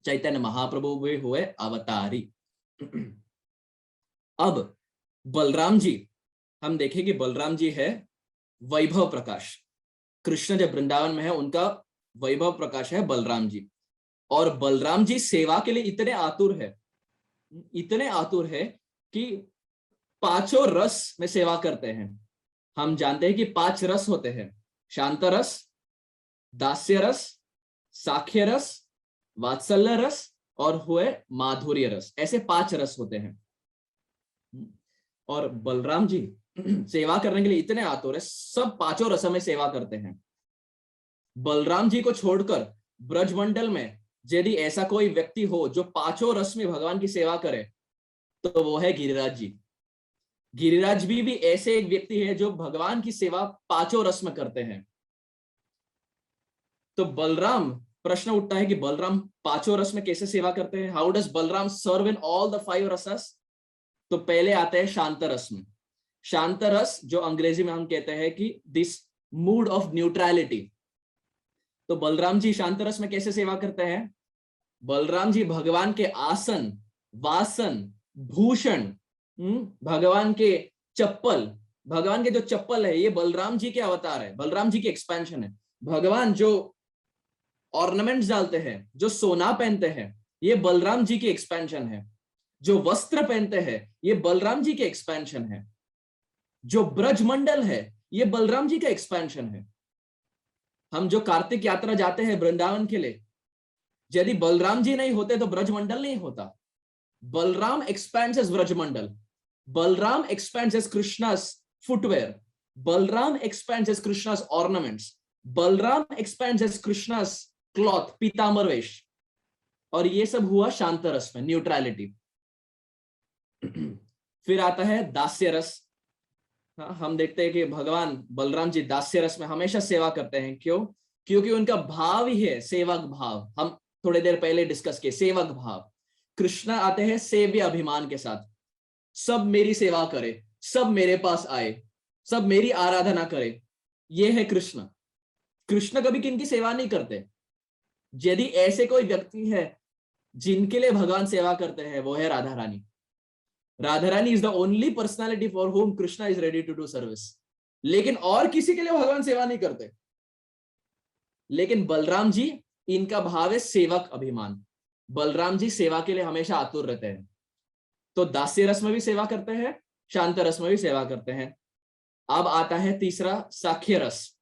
चैतन्य महाप्रभु भी हुए अवतारी। अब बलराम जी, हम देखें कि बलराम जी है वैभव प्रकाश। कृष्ण जब वृंदावन में है उनका वैभव प्रकाश है बलराम जी, और बलराम जी सेवा के लिए इतने आतुर है, इतने आतुर है कि 5 रस में सेवा करते हैं। हम जानते हैं कि 5 रस होते हैं, शांत रस, दास्य रस, साख्य रस, वात्सल्य रस और हुए माधुर्य रस। ऐसे 5 रस होते हैं। और बलराम जी सेवा करने के लिए इतने आतुर है, सब 5 रसों में सेवा करते हैं। बलराम जी को छोड़कर ब्रजमंडल में यदि ऐसा कोई व्यक्ति हो जो 5 रस में भगवान की सेवा करे तो वो है गिरिराज जी। गिरिराज भी ऐसे एक व्यक्ति है जो भगवान की सेवा 5 रस में करते हैं। तो बलराम, प्रश्न उठता है कि बलराम 5 रस में कैसे सेवा करते हैं? How does Balram serve in all the 5 रसस? तो पहले आते हैं शांत रस में। शांत रस जो अंग्रेजी में हम कहते हैं कि दिस मूड ऑफ न्यूट्रलिटी। तो बलराम जी शांत रस में कैसे सेवा करते हैं? बलराम जी भगवान के आसन, वासन, भूषण, भगवान के चप्पल, भगवान के जो चप्पल है ये बलराम जी के अवतार है, बलराम जी की एक्सपेंशन है। भगवान जो ऑर्नामेंट्स डालते हैं, जो सोना पहनते हैं, ये बलराम जी की एक्सपेंशन है। जो वस्त्र पहनते हैं ये बलराम जी के एक्सपेंशन है। जो ब्रजमंडल है ये बलराम जी का एक्सपेंशन है। हम जो कार्तिक यात्रा जाते हैं वृंदावन के लिए, यदि बलराम जी नहीं होते तो ब्रजमंडल नहीं होता। Balram expands his Brajmandal, Balram expands his कृष्णा's footwear, Balram expands his कृष्णा's ornaments, Balram expands his कृष्णा's cloth, पीतांबर वेश। और ये सब हुआ शांत रस में, न्यूट्रलिटी। फिर आता है दास्य रस। हम देखते हैं कि भगवान बलराम जी दास्य रस में हमेशा सेवा करते हैं। क्यों? क्योंकि उनका भाव ही है सेवक भाव। हम थोड़ी देर पहले डिस्कस किए सेवक भाव। कृष्ण आते हैं सेव्य अभिमान के साथ, सब मेरी सेवा करे, सब मेरे पास आए, सब मेरी आराधना करे। ये है कृष्ण। कृष्ण कभी किनकी सेवा नहीं करते। यदि ऐसे कोई व्यक्ति है जिनके लिए भगवान सेवा करते हैं, वो है Radha Rani. Radha Rani is the only personality for whom Krishna is ready to do service. लेकिन और किसी के लिए भगवान सेवा नहीं करते। लेकिन बलराम जी, इनका भाव है सेवक अभिमान। बलराम जी सेवा के लिए हमेशा आतुर रहते हैं। तो दास्य रस में भी सेवा करते हैं, शांत रस में भी सेवा करते हैं। अब आता है तीसरा, साख्य रस,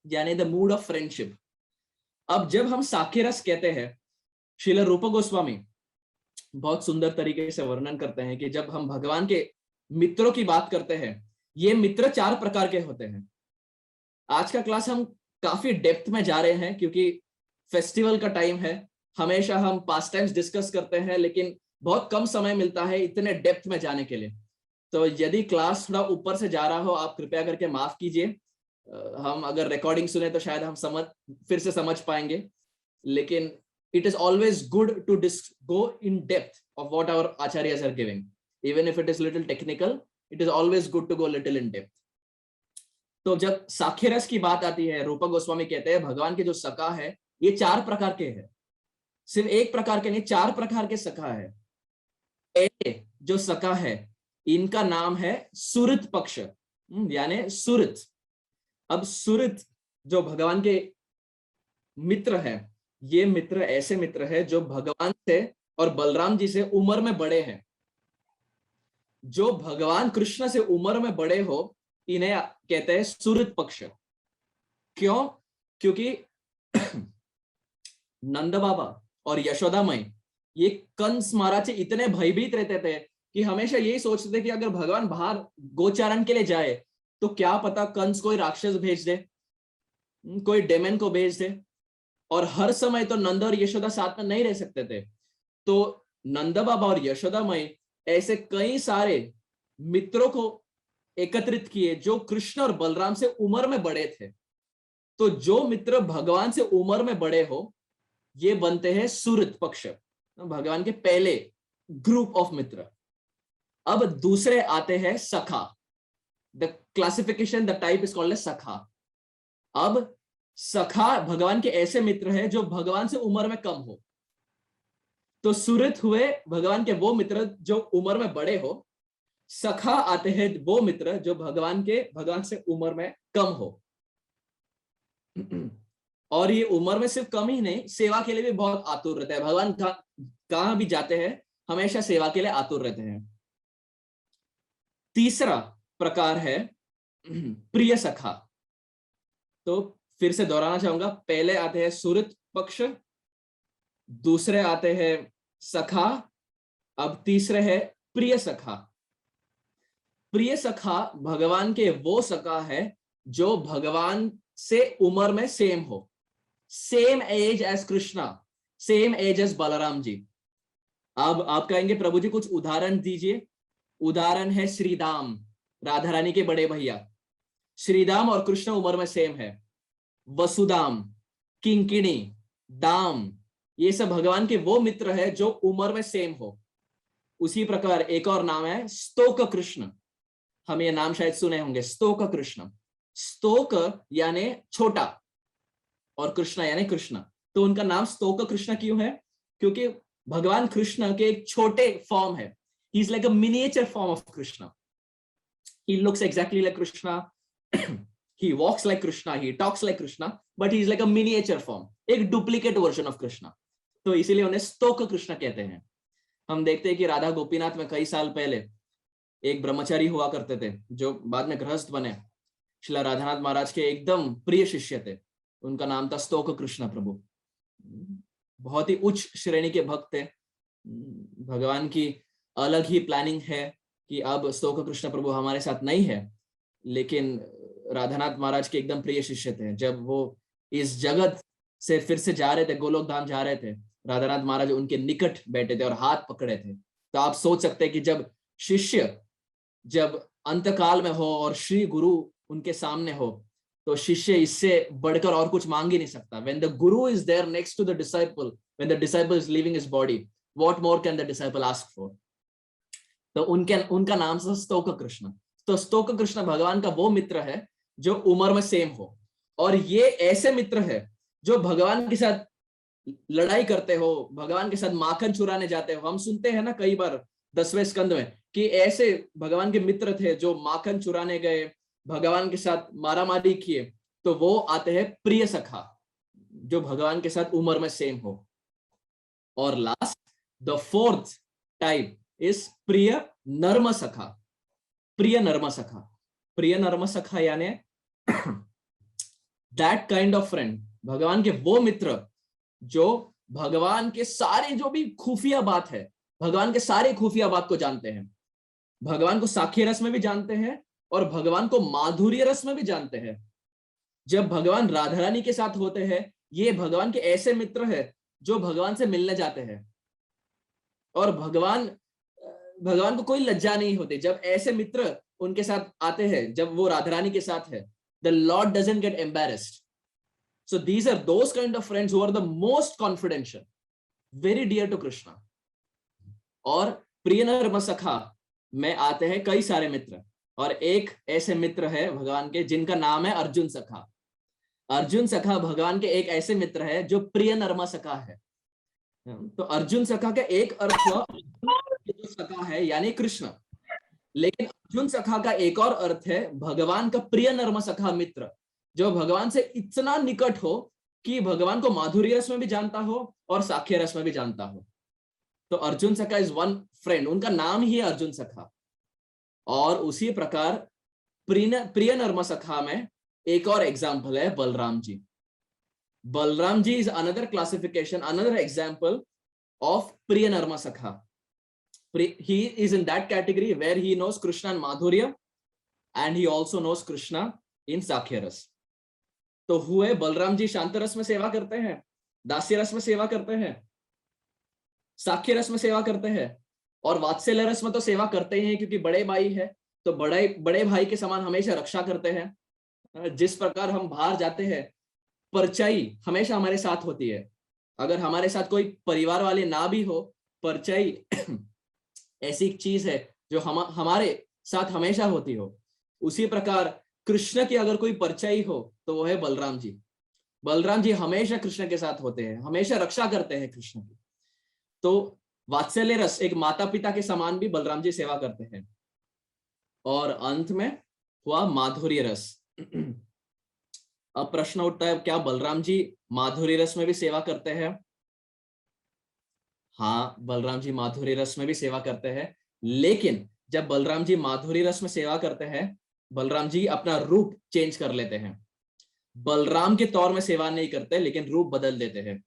यानी द मूड ऑफ फ्रेंडशिप। अब जब हम साख्य रस कहते हैं, श्रील रूप गोस्वामी बहुत सुंदर तरीके से वर्णन करते हैं कि जब हम भगवान के मित्रों की बात करते हैं, ये मित्र 4 प्रकार के होते हैं। आज का क्लास हम काफी डेप्थ में जा रहे हैं क्योंकि फेस्टिवल का टाइम है। हमेशा हम पास्ट टाइम्स डिस्कस करते हैं, लेकिन बहुत कम समय मिलता है इतने डेप्थ में जाने के लिए। तो यदि क्लास थोड़ा ऊपर से जा रहा हो, आप कृपया करके माफ कीजिए। हम अगर रिकॉर्डिंग सुने तो शायद हम फिर से समझ पाएंगे, लेकिन it is always good to go in depth of what our acharyas are giving. Even if it is little technical, it is always good to go little in depth. तो जब साख्य रस की बात आती है, रूपा गोस्वामी कहते हैं भगवान के जो सखा है ये 4 प्रकार के हैं। सिर्फ एक प्रकार के नहीं, 4 प्रकार के सखा है। पहले जो सखा है इनका नाम है सुरत पक्ष, यानी सुरत। अब सुरत जो भगवान के मित्र है, ये मित्र ऐसे मित्र है जो भगवान से और बलराम जी से उम्र में बड़े हैं। जो भगवान कृष्ण से उम्र में बड़े हो, इन्हें कहते हैं सुरत पक्ष। क्यों? क्योंकि नंद बाबा और यशोदा माई ये कंस महाराज से इतने भयभीत रहते थे कि हमेशा यही सोचते थे कि अगर भगवान बाहर गोचारण के लिए जाए तो क्या पता कंस कोई राक्षस भेज दे, कोई डेमन को भेज दे। और हर समय तो नंद और यशोदा साथ में नहीं रह सकते थे। तो नंद बाबा और यशोदा माई ऐसे कई सारे मित्रों को एकत्रित किए जो कृष्ण और बलराम से उम्र में बड़े थे। तो जो मित्र भगवान से उम्र में बड़े हो, ये बनते हैं सुरत पक्ष, भगवान के पहले ग्रुप ऑफ मित्र। अब दूसरे आते हैं सखा। The classification, the type is called सखा। अब सखा भगवान के ऐसे मित्र हैं जो भगवान से उम्र में कम हो। तो सुरत हुए भगवान के वो मित्र जो उम्र में बड़े हो। सखा आते हैं वो मित्र जो भगवान से उम्र में कम हो। और ये उम्र में सिर्फ कम ही नहीं, सेवा के लिए भी बहुत आतुर रहता है। भगवान कहां भी जाते हैं हमेशा सेवा के लिए आतुर रहते हैं। तीसरा प्रकार है प्रिय सखा। तो फिर से दोहराना चाहूंगा, पहले आते हैं सुरत पक्ष, दूसरे आते हैं सखा, अब तीसरे है प्रिय सखा। प्रिय सखा भगवान के वो सखा है जो भगवान से उम्र में सेम हो, same age as Krishna, same age as Balram ji. अब आप कहेंगे प्रभु जी कुछ उदाहरण दीजिए। उदाहरण है श्रीदाम, राधा रानी के बड़े भैया। श्रीदाम और कृष्ण उम्र में सेम है। वसुदाम, किंकिणी, दाम, ये सब भगवान के वो मित्र है जो उम्र में सेम हो। उसी प्रकार एक और नाम है स्तोक कृष्ण। हम ये नाम शायद सुने होंगे, स्तोक कृष्ण। स्तोक यानी छोटा और कृष्ण यानी कृष्ण। तो उनका नाम स्तोक कृष्ण क्यों है? क्योंकि भगवान कृष्ण के एक छोटे फॉर्म है। He is like a miniature form of Krishna. He looks exactly like Krishna, he walks like Krishna, he talks like Krishna, but he is like a miniature form, एक डुप्लीकेट वर्जन ऑफ कृष्ण। तो इसीलिए उन्हें स्तोक कृष्ण कहते हैं। हम देखते हैं कि राधा गोपीनाथ में कई साल पहले एक ब्रह्मचारी हुआ करते थे जो बाद में गृहस्थ बने। श्रील राधानाथ महाराज के एकदम प्रिय शिष्य थे। उनका नाम था स्तोक कृष्ण प्रभु। बहुत ही उच्च श्रेणी के भक्त थे। भगवान की अलग ही प्लानिंग है कि अब स्तोक कृष्ण प्रभु हमारे साथ नहीं है, लेकिन राधानाथ महाराज के एकदम प्रिय शिष्य थे। जब वो इस जगत से फिर से जा रहे थे, गोलोक धाम जा रहे थे, राधानाथ महाराज उनके निकट बैठे थे और हाथ पकड़े थे। तो आप सोच सकते हैं कि जब शिष्य जब अंतकाल में हो और श्री गुरु उनके सामने हो, तो शिष्य इससे बढ़कर और कुछ मांग ही नहीं सकता। When the guru is there next to the disciple, when the disciple is leaving his body, what more can the disciple ask for? तो उनका नाम था स्तोक कृष्ण। तो स्तोक कृष्ण भगवान का वो मित्र है जो उम्र में सेम हो। और ये ऐसे मित्र है जो भगवान के साथ लड़ाई करते हो, भगवान के साथ माखन चुराने जाते हो। हम सुनते हैं ना कई बार 10वें स्कंद में कि ऐसे भगवान के मित्र थे जो माखन चुराने गए, भगवान के साथ मारामारी किए। तो वो आते हैं प्रिय सखा, जो भगवान के साथ उम्र में सेम हो। और last the fourth type is प्रिय नर्म सखा। प्रिय नर्म सखा, प्रिय नर्म सखा यानी दैट काइंड ऑफ फ्रेंड, भगवान के वो मित्र जो भगवान के सारे जो भी खुफिया बात है, भगवान के सारे खुफिया बात को जानते हैं, भगवान को साख्य रस में भी जानते हैं और भगवान को माधुर्य रस में भी जानते हैं। जब भगवान राधा रानी के साथ होते हैं, ये भगवान के ऐसे मित्र हैं जो भगवान से मिलने जाते हैं और भगवान को कोई लज्जा नहीं होती जब ऐसे मित्र उनके साथ आते हैं। जब वो राधा रानी के साथ है, the Lord doesn't get embarrassed. So these are those kind of friends who are the most confidential, very dear to Krishna. और प्रिय नर्म सखा में आते हैं कई सारे मित्र, और एक ऐसे मित्र है भगवान के जिनका नाम है अर्जुन सखा। अर्जुन सखा भगवान के एक ऐसे मित्र है जो प्रिय नर्म सखा है। तो अर्जुन सखा का एक अर्थ हुआ जो सखा है यानी कृष्ण, लेकिन अर्जुन सखा का एक और अर्थ है भगवान का प्रिय नर्म सखा मित्र, जो भगवान से इतना निकट हो कि भगवान को माधुर्य रस में भी जानता हो और साख्य रस में भी जानता हो। तो अर्जुन सखा इज वन फ्रेंड, उनका नाम ही है अर्जुन सखा। और उसी प्रकार प्रिय नर्म सखा में एक और एग्जाम्पल है Balram ji. Balram ji is another classification, another example of प्रिय नर्म सखा। He is in that category where he knows Krishna and Madhurya, and he also knows Krishna in Sakhya Ras. तो हुए बलराम जी शांत रस में सेवा करते हैं, दास्य रस में सेवा करते हैं, साख्य रस में सेवा करते हैं, और वात्सल्य रस में तो सेवा करते ही हैं क्योंकि बड़े भाई है, तो बड़े भाई के समान हमेशा रक्षा करते हैं। जिस प्रकार हम बाहर जाते हैं, परछाई हमेशा हमारे साथ होती है। अगर हमारे साथ कोई परिवार वाले ना भी हो, परछाई ऐसी एक चीज है जो हमारे साथ हमेशा होती हो। उसी प्रकार कृष्ण की अगर कोई परछाई हो तो वो है बलराम जी। बलराम जी हमेशा कृष्ण के साथ होते हैं, हमेशा रक्षा करते हैं कृष्ण की। तो वात्सल्य रस, एक माता पिता के समान भी बलराम जी सेवा करते हैं। और अंत में हुआ माधुर्य रस। अब प्रश्न उठता है, क्या बलराम जी माधुर्य रस में भी सेवा करते हैं? हाँ, बलराम जी माधुर्य रस में भी सेवा करते हैं, लेकिन जब बलराम जी माधुर्य रस में सेवा करते हैं, बलराम जी अपना रूप चेंज कर लेते हैं। बलराम के तौर में सेवा नहीं करते, लेकिन रूप बदल देते हैं।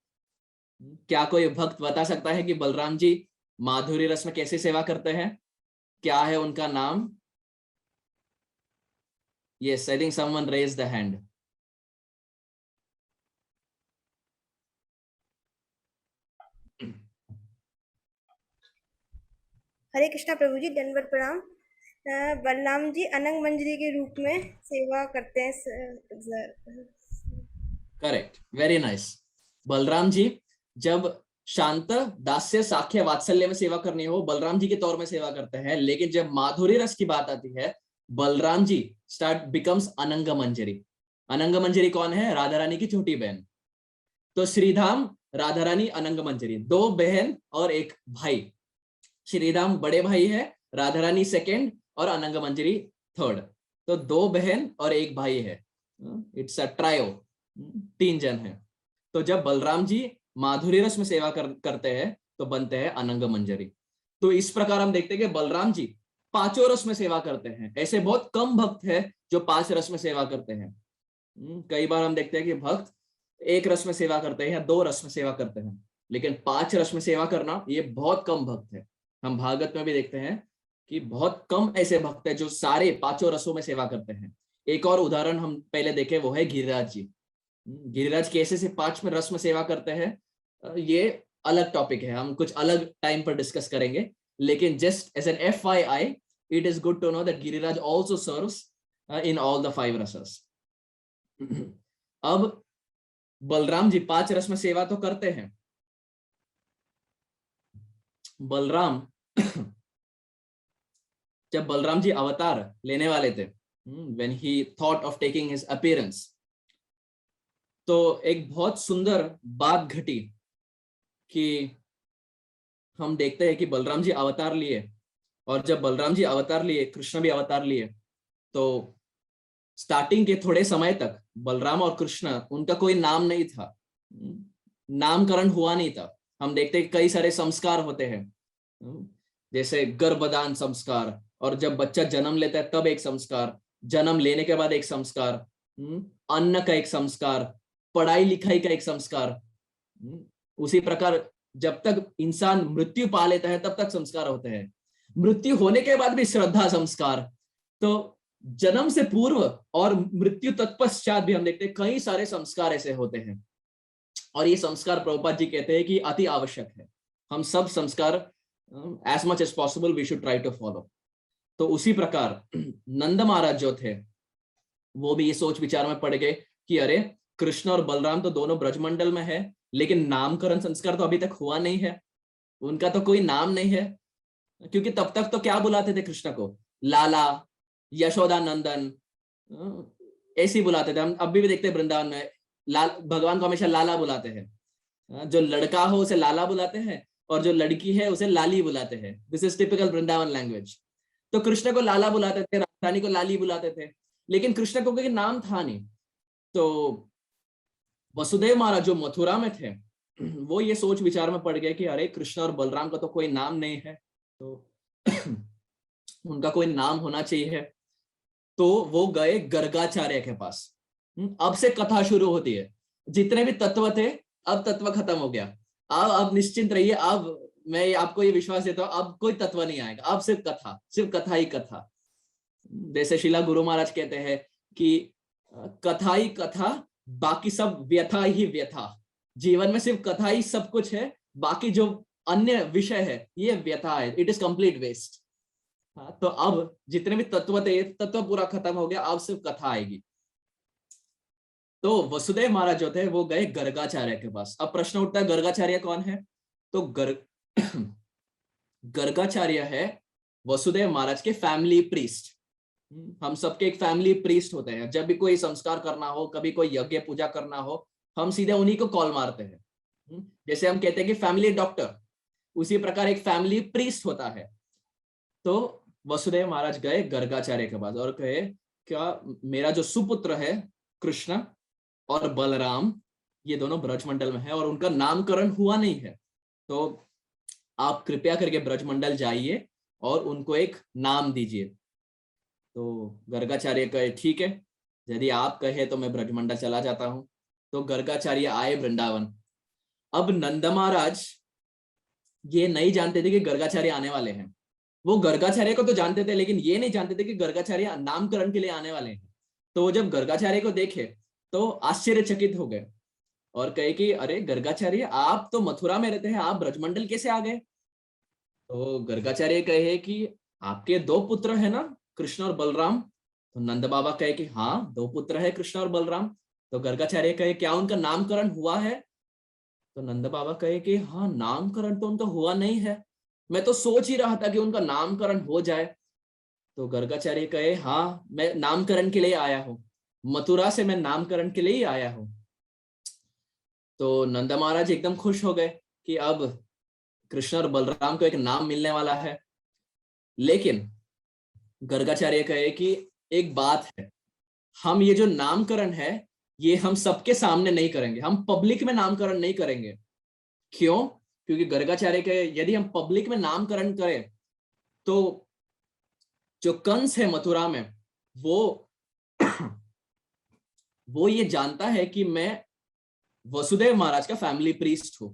क्या कोई भक्त बता सकता है कि बलराम जी माधुर्य रस में कैसे सेवा करते हैं? क्या है उनका नाम? Yes, I think someone raised the hand. हरे कृष्णा प्रभु जी, दंडवत प्रणाम। बलराम जी अनंग मंजरी के रूप में सेवा करते हैं। Correct, very nice. Balram ji जब शांत दास्य साख्य वात्सल्य में सेवा करनी हो, बलराम जी के तौर में सेवा करते हैं, लेकिन जब माधुर्य रस की बात आती है, बलराम जी बिकम्स अनंग मंजरी। अनंग मंजरी कौन है? राधा रानी की छोटी बहन। तो श्रीधाम, राधा रानी, अनंग मंजरी, दो बहन और एक भाई। श्रीधाम बड़े भाई है, राधा रानी सेकेंड और अनंग मंजरी थर्ड। तो दो बहन और एक भाई है, इट्स अ ट्रायो, 3 जन है। तो जब बलराम जी माधुर्य रस में सेवा करते हैं तो बनते हैं अनंग मंजरी। तो इस प्रकार हम देखते हैं कि बलराम जी 5 रस में सेवा करते हैं। ऐसे बहुत कम भक्त है जो 5 रस में सेवा करते हैं। कई बार हम देखते हैं कि भक्त 1 रस में सेवा करते हैं या 2 रस में सेवा करते हैं, लेकिन 5 रस में सेवा करना ये बहुत कम भक्त है। हम भागवत में भी देखते हैं कि बहुत कम ऐसे भक्त हैं जो सारे 5 रसों में सेवा करते हैं। एक और उदाहरण हम पहले देखे, वो है गिरिराज जी। गिरिराज कैसे से 5 में रस में सेवा करते हैं, ये अलग टॉपिक है, हम कुछ अलग टाइम पर डिस्कस करेंगे। लेकिन just as an FYI, it is good to know that Giriraj also serves in all the 5 रसस। अब बलराम जी 5 रस में सेवा तो करते हैं। बलराम जब बलराम जी अवतार लेने वाले थे, when he thought of taking his appearance, तो एक बहुत सुंदर बात घटी कि हम देखते हैं कि बलराम जी अवतार लिए, और जब बलराम जी अवतार लिए, कृष्ण भी अवतार लिए, तो स्टार्टिंग के थोड़े समय तक बलराम और कृष्ण, उनका कोई नाम नहीं था, नामकरण हुआ नहीं था। हम देखते हैं कई सारे संस्कार होते हैं, जैसे गर्भदान संस्कार, और जब बच्चा जन्म लेता है तब एक संस्कार, जन्म लेने के बाद एक संस्कार, अन्न का एक संस्कार, पढ़ाई लिखाई का एक संस्कार। उसी प्रकार जब तक इंसान मृत्यु पा लेता है तब तक संस्कार होते हैं, मृत्यु होने के बाद भी श्रद्धा संस्कार। तो जन्म से पूर्व और मृत्यु तत्पश्चात भी हम देखते हैं कई सारे संस्कार ऐसे होते हैं, और ये संस्कार प्रभुपाद जी कहते हैं कि अति आवश्यक है। हम सब संस्कार as much as possible we should try to follow. तो उसी प्रकार नंद महाराज जो थे वो भी ये सोच विचार में पड़ गए कि अरे कृष्ण और बलराम तो दोनों ब्रजमंडल में है, लेकिन नामकरण संस्कार तो अभी तक हुआ नहीं है, उनका तो कोई नाम नहीं है। क्योंकि तब तक तो क्या बुलाते थे कृष्ण को, लाला, यशोदा नंदन, ऐसे ही बुलाते थे। हम अभी भी देखते हैं वृंदावन में लाल, भगवान को हमेशा लाला बुलाते हैं। जो लड़का हो उसे लाला बुलाते हैं, और जो लड़की है उसे लाली बुलाते हैं। This is typical Vrindavan language. तो कृष्ण को लाला बुलाते थे, राधारानी को लाली बुलाते थे, लेकिन कृष्ण को कोई नाम था नहीं। तो वसुदेव महाराज जो मथुरा में थे वो ये सोच विचार में पड़ गए कि अरे कृष्ण और बलराम का तो कोई नाम नहीं है, तो उनका कोई नाम होना चाहिए। तो वो गए गर्गाचार्य के पास। अब से कथा शुरू होती है। जितने भी तत्व थे, अब तत्व खत्म हो गया। अब निश्चिंत रहिए, अब मैं आपको ये विश्वास देता हूं, अब कोई तत्व नहीं आएगा, अब सिर्फ कथा ही कथा। जैसे शिला गुरु महाराज कहते हैं कि कथा ही कथा, बाकी सब व्यथा ही व्यथा। जीवन में सिर्फ कथा ही सब कुछ है, बाकी जो अन्य विषय है ये व्यथा है, इट इज कंप्लीट वेस्ट। तो अब जितने भी तत्व थे, तत्व पूरा खत्म हो गया, अब सिर्फ कथा आएगी। तो वसुदेव महाराज जो थे वो गए गर्गाचार्य के पास। अब प्रश्न उठता है गर्गाचार्य कौन है? तो गर्गाचार्य है वसुदेव महाराज के फैमिली प्रीस्ट। हम सबके एक फैमिली प्रीस्ट होते हैं। जब भी कोई संस्कार करना हो, कभी कोई यज्ञ पूजा करना हो, हम सीधे उन्हीं को कॉल मारते हैं। जैसे हम कहते हैं कि फैमिली डॉक्टर, उसी प्रकार एक फैमिली प्रीस्ट होता है। तो वसुदेव महाराज गए गर्गाचार्य के पास और कहे, क्या मेरा जो सुपुत्र है कृष्ण और बलराम, ये दोनों ब्रजमंडल में है और उनका नामकरण हुआ नहीं है, तो आप कृपया करके ब्रजमंडल जाइए और उनको एक नाम दीजिए। तो गर्गाचार्य कहे ठीक है, यदि आप कहे तो मैं ब्रजमंडल चला जाता हूं। तो गर्गाचार्य आए वृंदावन। अब नंद महाराज ये नहीं जानते थे कि गर्गाचार्य आने वाले हैं। वो गर्गाचार्य को तो जानते थे, लेकिन ये नहीं जानते थे कि गर्गाचार्य नामकरण के लिए आने वाले हैं। तो वो जब गर्गाचार्य को देखे तो आश्चर्यचकित हो गए और कहे कि अरे गर्गाचार्य, आप तो मथुरा में रहते हैं, आप ब्रजमंडल कैसे आ गए? तो गर्गाचार्य कहे कि आपके दो पुत्र है ना, कृष्ण और बलराम। तो नंद बाबा कहे कि हाँ, दो पुत्र है कृष्ण और बलराम। तो गर्गाचार्य कहे क्या उनका नामकरण हुआ है? तो नंद बाबा कहे कि हाँ, नामकरण तो उनका हुआ नहीं है, मैं तो सोच ही रहा था कि उनका नामकरण हो जाए। तो गर्गाचार्य कहे हाँ, मैं नामकरण के लिए आया हूं, मथुरा से मैं नामकरण के लिए ही आया हूं। तो नंद महाराज एकदम खुश हो गए कि अब कृष्ण और बलराम को एक नाम मिलने वाला है। लेकिन गर्गाचार्य कहे कि एक बात है, हम ये जो नामकरण है ये हम सबके सामने नहीं करेंगे, हम पब्लिक में नामकरण नहीं करेंगे। क्यों? क्योंकि गर्गाचार्य कहे यदि हम पब्लिक में नामकरण करें तो जो कंस है मथुरा में वो ये जानता है कि मैं वसुदेव महाराज का फैमिली प्रीस्ट हूं।